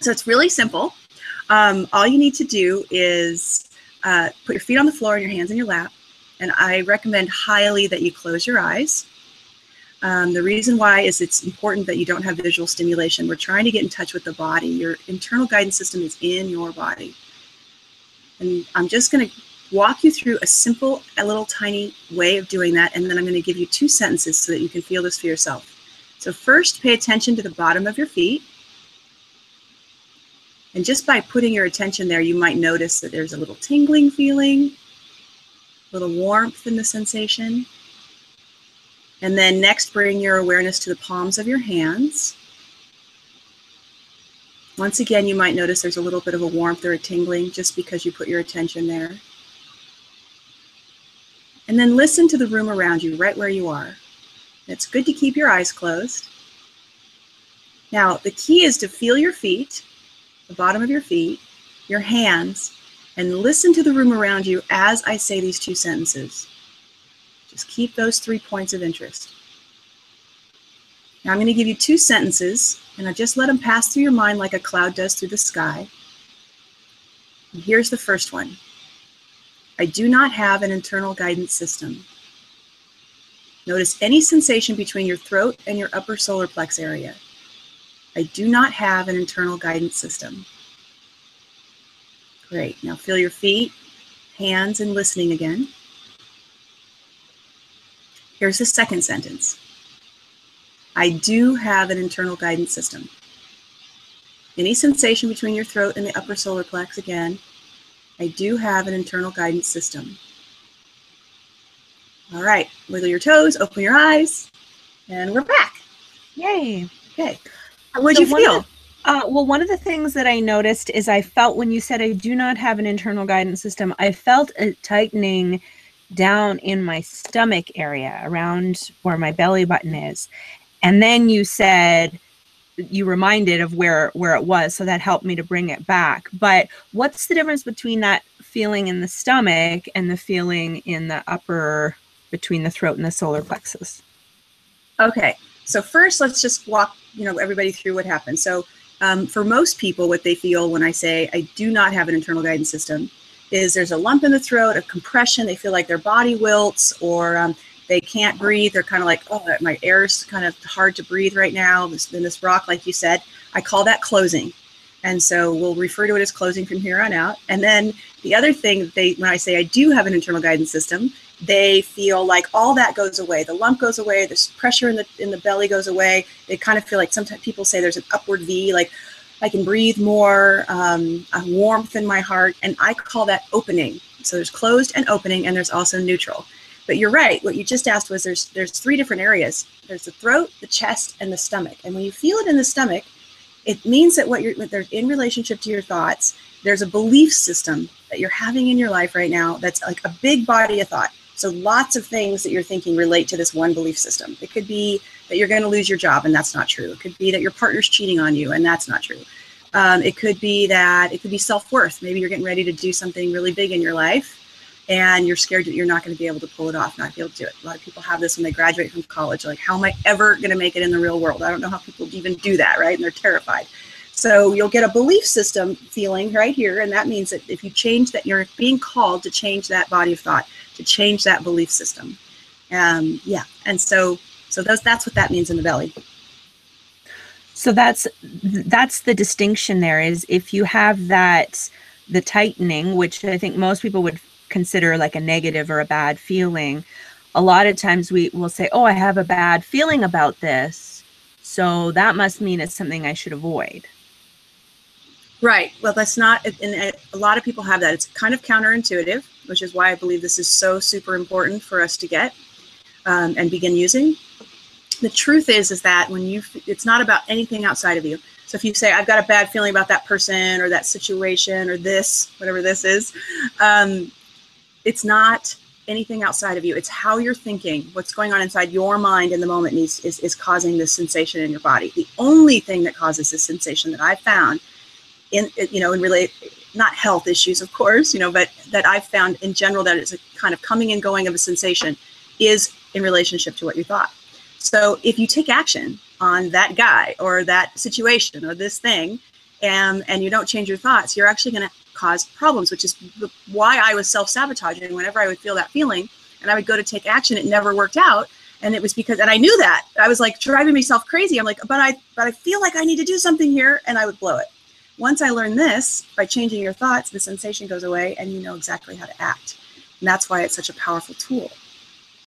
So it's really simple. All you need to do is put your feet on the floor and your hands in your lap. And I recommend highly that you close your eyes. The reason why is it's important that you don't have visual stimulation. We're trying to get in touch with the body. Your internal guidance system is in your body. And I'm just going to walk you through a little tiny way of doing that. And then I'm going to give you 2 sentences so that you can feel this for yourself. So first, pay attention to the bottom of your feet. And just by putting your attention there, you might notice that there's a little tingling feeling, a little warmth in the sensation. And then next, bring your awareness to the palms of your hands. Once again, you might notice there's a little bit of a warmth or a tingling just because you put your attention there. And then listen to the room around you, right where you are. It's good to keep your eyes closed. Now, the key is to feel your feet, the bottom of your feet, your hands, and listen to the room around you as I say these 2 sentences. Just keep those 3 points of interest. Now I'm going to give you 2 sentences, and I just let them pass through your mind like a cloud does through the sky. And here's the first one. I do not have an internal guidance system. Notice any sensation between your throat and your upper solar plex area. I do not have an internal guidance system. Great. Now feel your feet, hands, and listening again. Here's the second sentence. I do have an internal guidance system. Any sensation between your throat and the upper solar plex, again, I do have an internal guidance system. All right, wiggle your toes, open your eyes, and we're back. Yay. Okay. What did you feel? Well, one of the things that I noticed is I felt when you said I do not have an internal guidance system, I felt a tightening down in my stomach area around where my belly button is. And then you said, you reminded of where it was, so that helped me to bring it back. But what's the difference between that feeling in the stomach and the feeling in the upper, between the throat and the solar plexus? Okay, so first let's just walk everybody through what happened. So for most people, what they feel when I say I do not have an internal guidance system is there's a lump in the throat, a compression, they feel like their body wilts, or they can't breathe. They're kind of like, oh, my air is kind of hard to breathe right now. In this rock, like you said, I call that closing. And so we'll refer to it as closing from here on out. And then the other thing, when I say I do have an internal guidance system, they feel like all that goes away. The lump goes away, the pressure in the belly goes away. They kind of feel like sometimes people say there's an upward V, like I can breathe more, a warmth in my heart, and I call that opening. So there's closed and opening, and there's also neutral. But you're right, what you just asked was there's 3 different areas. There's the throat, the chest, and the stomach. And when you feel it in the stomach, it means that they're in relationship to your thoughts. There's a belief system that you're having in your life right now that's like a big body of thought. So lots of things that you're thinking relate to this one belief system. It could be that you're going to lose your job, and that's not true. It could be that your partner's cheating on you, and that's not true. It could be self-worth. Maybe you're getting ready to do something really big in your life, and you're scared that you're not going to be able to pull it off, not be able to do it. A lot of people have this when they graduate from college. They're like, how am I ever going to make it in the real world? I don't know how people even do that, right? And they're terrified. So you'll get a belief system feeling right here, and that means that if you change that, you're being called to change that body of thought, to change that belief system. And so that's what that means in the belly. So that's the distinction there, is if you have the tightening, which I think most people would consider like a negative or a bad feeling, a lot of times we will say, oh, I have a bad feeling about this, so that must mean it's something I should avoid. Right. Well, that's not, and a lot of people have that. It's kind of counterintuitive, which is why I believe this is so super important for us to get and begin using. The truth is that it's not about anything outside of you. So if you say, I've got a bad feeling about that person or that situation or this, whatever this is, it's not anything outside of you. It's how you're thinking, what's going on inside your mind in the moment is causing this sensation in your body. The only thing that causes this sensation that I've found in not health issues, of course, but that I've found in general that it's a kind of coming and going of a sensation is in relationship to what you thought. So if you take action on that guy or that situation or this thing, and you don't change your thoughts, you're actually going to cause problems, which is why I was self-sabotaging. Whenever I would feel that feeling and I would go to take action, it never worked out. And it was because, and I knew that, I was like driving myself crazy. I'm like, but I feel like I need to do something here, and I would blow it. Once I learned this, by changing your thoughts, the sensation goes away and you know exactly how to act. And that's why it's such a powerful tool.